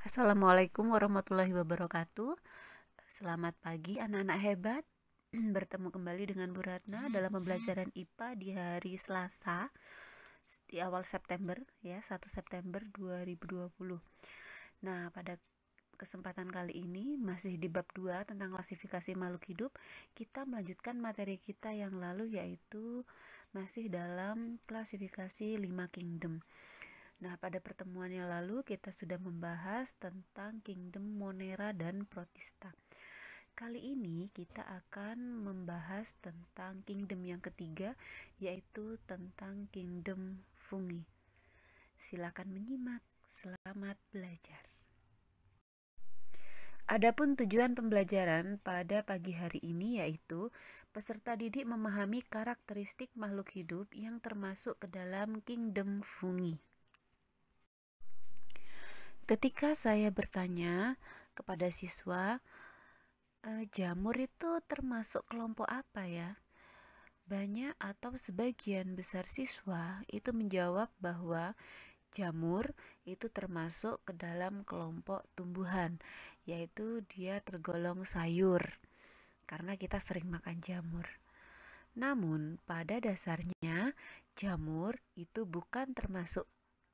Assalamualaikum warahmatullahi wabarakatuh. Selamat pagi anak-anak hebat. Bertemu kembali dengan Bu Ratna dalam pembelajaran IPA di hari Selasa di awal September ya, 1 September 2020. Nah, pada kesempatan kali ini masih di bab 2 tentang klasifikasi makhluk hidup. Kita melanjutkan materi kita yang lalu, yaitu masih dalam klasifikasi 5 kingdom. Nah, pada pertemuan yang lalu kita sudah membahas tentang kingdom Monera dan Protista. Kali ini kita akan membahas tentang kingdom yang ketiga, yaitu tentang kingdom Fungi. Silakan menyimak. Selamat belajar. Adapun tujuan pembelajaran pada pagi hari ini yaitu peserta didik memahami karakteristik makhluk hidup yang termasuk ke dalam kingdom Fungi. Ketika saya bertanya kepada siswa, jamur itu termasuk kelompok apa ya? Banyak atau sebagian besar siswa itu menjawab bahwa jamur itu termasuk ke dalam kelompok tumbuhan, yaitu dia tergolong sayur, karena kita sering makan jamur. Namun pada dasarnya jamur itu bukan termasuk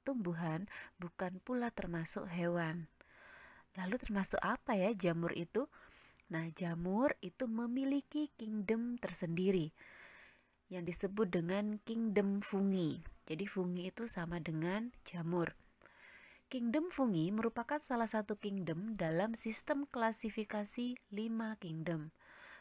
tumbuhan, bukan pula termasuk hewan. Lalu termasuk apa ya jamur itu? Nah, jamur itu memiliki kingdom tersendiri yang disebut dengan kingdom fungi. Jadi fungi itu sama dengan jamur. Kingdom fungi merupakan salah satu kingdom dalam sistem klasifikasi 5 kingdom.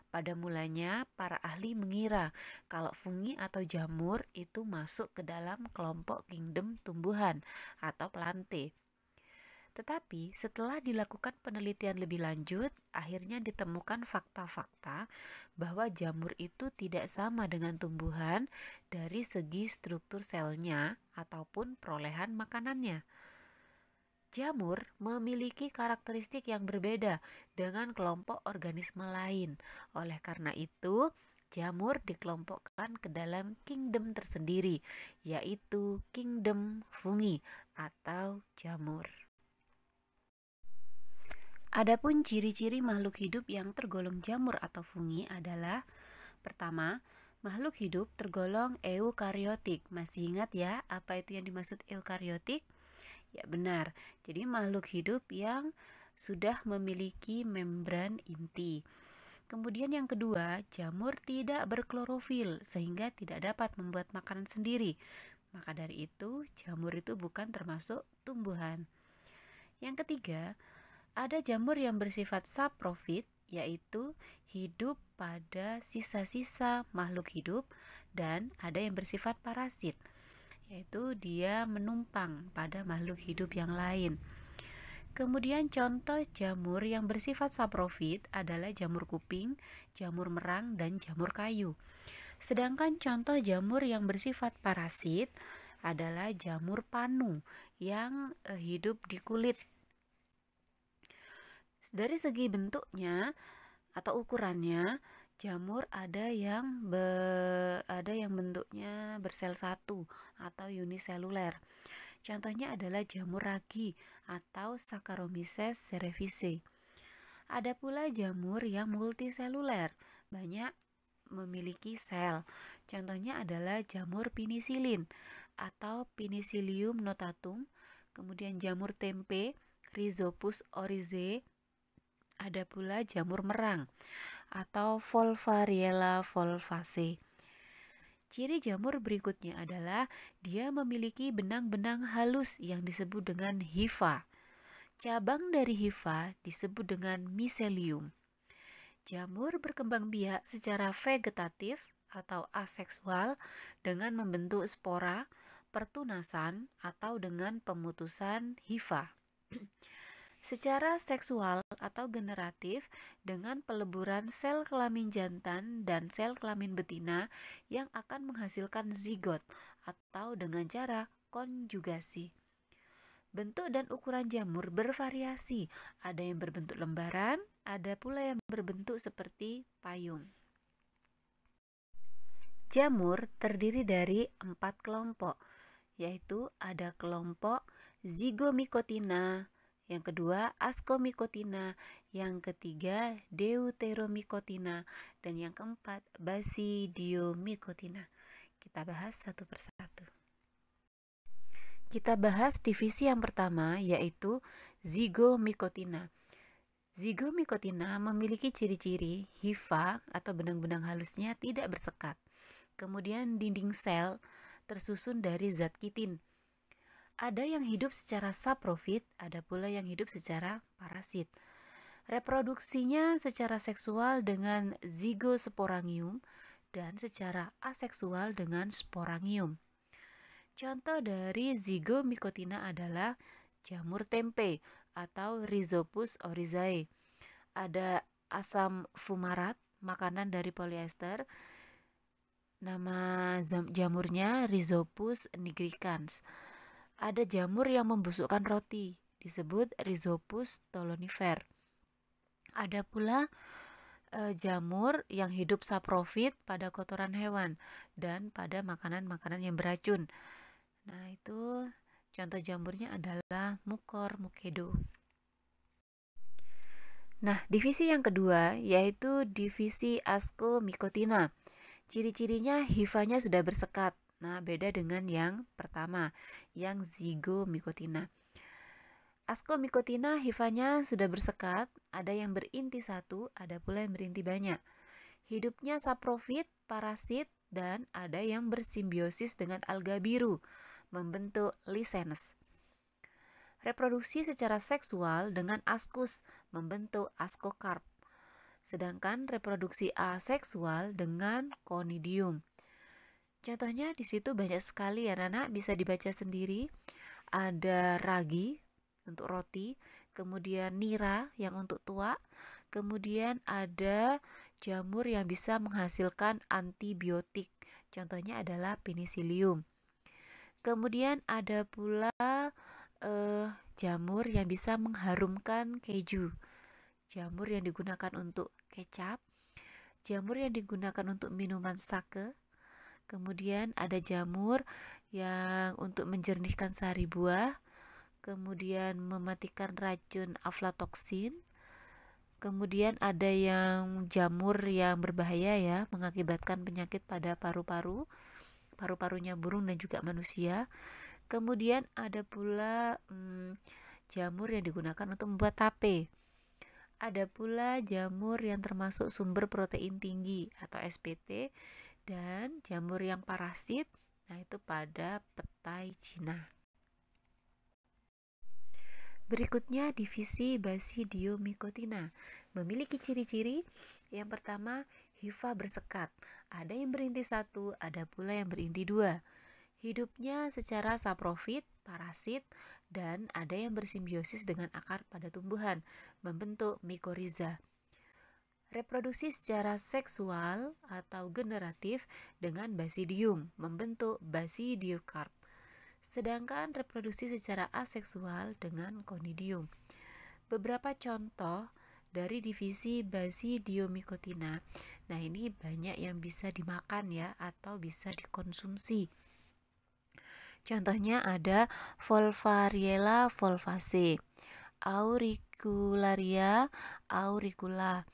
Pada mulanya, para ahli mengira kalau fungi atau jamur itu masuk ke dalam kelompok kingdom tumbuhan atau plante. Tetapi setelah dilakukan penelitian lebih lanjut, akhirnya ditemukan fakta-fakta bahwa jamur itu tidak sama dengan tumbuhan dari segi struktur selnya ataupun perolehan makanannya. Jamur memiliki karakteristik yang berbeda dengan kelompok organisme lain. Oleh karena itu, jamur dikelompokkan ke dalam kingdom tersendiri, yaitu kingdom fungi atau jamur. Adapun ciri-ciri makhluk hidup yang tergolong jamur atau fungi adalah: pertama, makhluk hidup tergolong eukariotik. Masih ingat ya apa itu yang dimaksud eukariotik? Ya benar, jadi makhluk hidup yang sudah memiliki membran inti. Kemudian yang kedua, jamur tidak berklorofil sehingga tidak dapat membuat makanan sendiri. Maka dari itu, jamur itu bukan termasuk tumbuhan. Yang ketiga, ada jamur yang bersifat saprofit, yaitu hidup pada sisa-sisa makhluk hidup, dan ada yang bersifat parasit, yaitu dia menumpang pada makhluk hidup yang lain. Kemudian contoh jamur yang bersifat saprofit adalah jamur kuping, jamur merang, dan jamur kayu. Sedangkan contoh jamur yang bersifat parasit adalah jamur panu yang hidup di kulit. Dari segi bentuknya atau ukurannya, jamur ada yang bentuknya bersel satu atau uniseluler. Contohnya adalah jamur ragi atau Saccharomyces cerevisiae. Ada pula jamur yang multiseluler, banyak memiliki sel. Contohnya adalah jamur penisilin atau Penicillium notatum, kemudian jamur tempe, Rhizopus oryzae. Ada pula jamur merang atau Volvariella volvaceae. Ciri jamur berikutnya adalah dia memiliki benang-benang halus yang disebut dengan hifa. Cabang dari hifa disebut dengan miselium. Jamur berkembang biak secara vegetatif atau aseksual dengan membentuk spora, pertunasan, atau dengan pemutusan hifa. Secara seksual atau generatif dengan peleburan sel kelamin jantan dan sel kelamin betina yang akan menghasilkan zigot atau dengan cara konjugasi. Bentuk dan ukuran jamur bervariasi, ada yang berbentuk lembaran, ada pula yang berbentuk seperti payung. Jamur terdiri dari 4 kelompok, yaitu ada kelompok Zygomycotina, yang kedua Ascomycotina, yang ketiga Deuteromycotina, dan yang keempat Basidiomycotina. Kita bahas satu persatu. Kita bahas divisi yang pertama, yaitu Zygomycotina. Zygomycotina memiliki ciri-ciri hifa atau benang-benang halusnya tidak bersekat. Kemudian dinding sel tersusun dari zat kitin. Ada yang hidup secara saprofit, ada pula yang hidup secara parasit. Reproduksinya secara seksual dengan zygosporangium dan secara aseksual dengan sporangium. Contoh dari Zygomycotina adalah jamur tempe atau Rhizopus oryzae. Ada asam fumarat, makanan dari polyester. Nama jamurnya Rhizopus nigricans. Ada jamur yang membusukkan roti, disebut Rhizopus stolonifer. Ada pula jamur yang hidup saprofit pada kotoran hewan dan pada makanan-makanan yang beracun. Nah, itu contoh jamurnya adalah Mucor mucedo. Nah, divisi yang kedua yaitu divisi Ascomycotina. Ciri-cirinya hifanya sudah bersekat. Nah, beda dengan yang pertama, yang Zygomycotina. Ascomycotina hifanya sudah bersekat, ada yang berinti satu, ada pula yang berinti banyak. Hidupnya saprofit, parasit, dan ada yang bersimbiosis dengan alga biru, membentuk lisenes. Reproduksi secara seksual dengan ascus, membentuk ascocarp. Sedangkan reproduksi aseksual dengan conidium. Contohnya di situ banyak sekali ya anak-anak, bisa dibaca sendiri. Ada ragi untuk roti, kemudian nira yang untuk tuak, kemudian ada jamur yang bisa menghasilkan antibiotik. Contohnya adalah penicillium. Kemudian ada pula jamur yang bisa mengharumkan keju. Jamur yang digunakan untuk kecap, jamur yang digunakan untuk minuman sake, kemudian ada jamur yang untuk menjernihkan sari buah, kemudian mematikan racun aflatoksin, kemudian ada yang jamur yang berbahaya ya, mengakibatkan penyakit pada paru-paru, paru-parunya burung dan juga manusia. Kemudian ada pula jamur yang digunakan untuk membuat tape. Ada pula jamur yang termasuk sumber protein tinggi atau SPT, dan jamur yang parasit, nah itu pada petai Cina. Berikutnya divisi Basidiomycotina. Memiliki ciri-ciri, yang pertama hifa bersekat, ada yang berinti satu, ada pula yang berinti dua. Hidupnya secara saprofit, parasit, dan ada yang bersimbiosis dengan akar pada tumbuhan, membentuk mikoriza. Reproduksi secara seksual atau generatif dengan basidium, membentuk basidiokarp. Sedangkan reproduksi secara aseksual dengan conidium. Beberapa contoh dari divisi Basidiomycotina. Nah, ini banyak yang bisa dimakan ya atau bisa dikonsumsi. Contohnya ada Volvariella volvaceae, Auricularia auricula.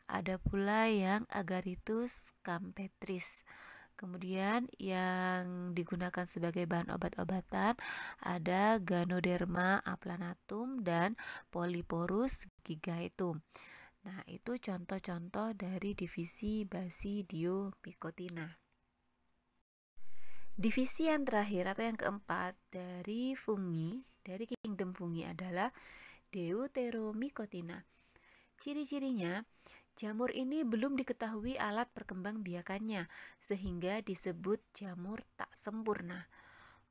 Ada pula yang Agaricus campestris. Kemudian yang digunakan sebagai bahan obat-obatan ada Ganoderma aplanatum dan Polyporus gigaetum. Nah, itu contoh-contoh dari divisi Basidiomycotina. Divisi yang terakhir atau yang keempat dari fungi, dari kingdom fungi adalah Deuteromycotina. Ciri-cirinya, jamur ini belum diketahui alat perkembangbiakannya sehingga disebut jamur tak sempurna.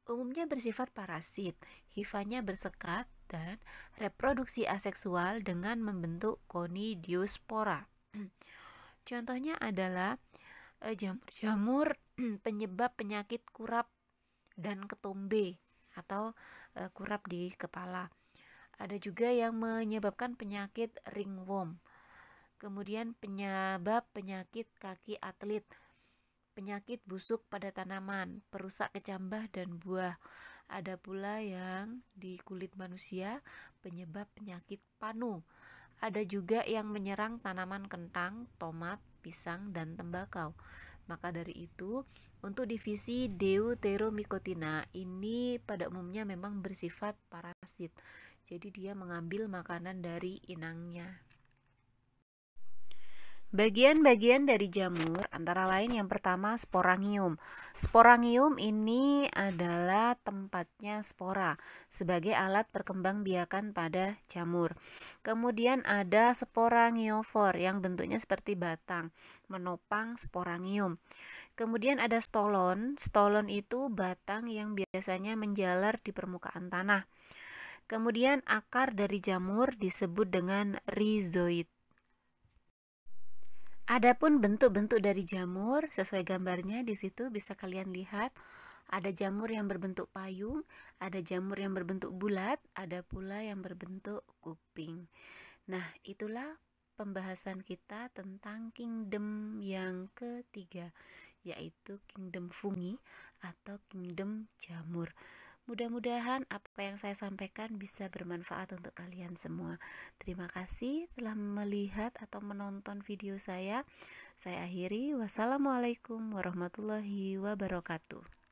Umumnya bersifat parasit, hifanya bersekat, dan reproduksi aseksual dengan membentuk conidiospora. Contohnya adalah jamur-jamur penyebab penyakit kurap dan ketombe atau kurap di kepala. Ada juga yang menyebabkan penyakit ringworm. Kemudian penyebab penyakit kaki atlet, penyakit busuk pada tanaman, perusak kecambah dan buah. Ada pula yang di kulit manusia penyebab penyakit panu. Ada juga yang menyerang tanaman kentang, tomat, pisang, dan tembakau. Maka dari itu, untuk divisi Deuteromycotina ini pada umumnya memang bersifat parasit. Jadi dia mengambil makanan dari inangnya. Bagian-bagian dari jamur antara lain yang pertama sporangium. Sporangium ini adalah tempatnya spora sebagai alat perkembangbiakan pada jamur. Kemudian ada sporangiofor yang bentuknya seperti batang, menopang sporangium. Kemudian ada stolon. Stolon itu batang yang biasanya menjalar di permukaan tanah. Kemudian akar dari jamur disebut dengan rhizoid. Adapun bentuk-bentuk dari jamur sesuai gambarnya di situ bisa kalian lihat. Ada jamur yang berbentuk payung, ada jamur yang berbentuk bulat, ada pula yang berbentuk kuping. Nah, itulah pembahasan kita tentang kingdom yang ketiga, yaitu kingdom fungi atau kingdom jamur. Mudah-mudahan apa yang saya sampaikan bisa bermanfaat untuk kalian semua. Terima kasih telah melihat atau menonton video saya. Saya akhiri. Wassalamualaikum warahmatullahi wabarakatuh.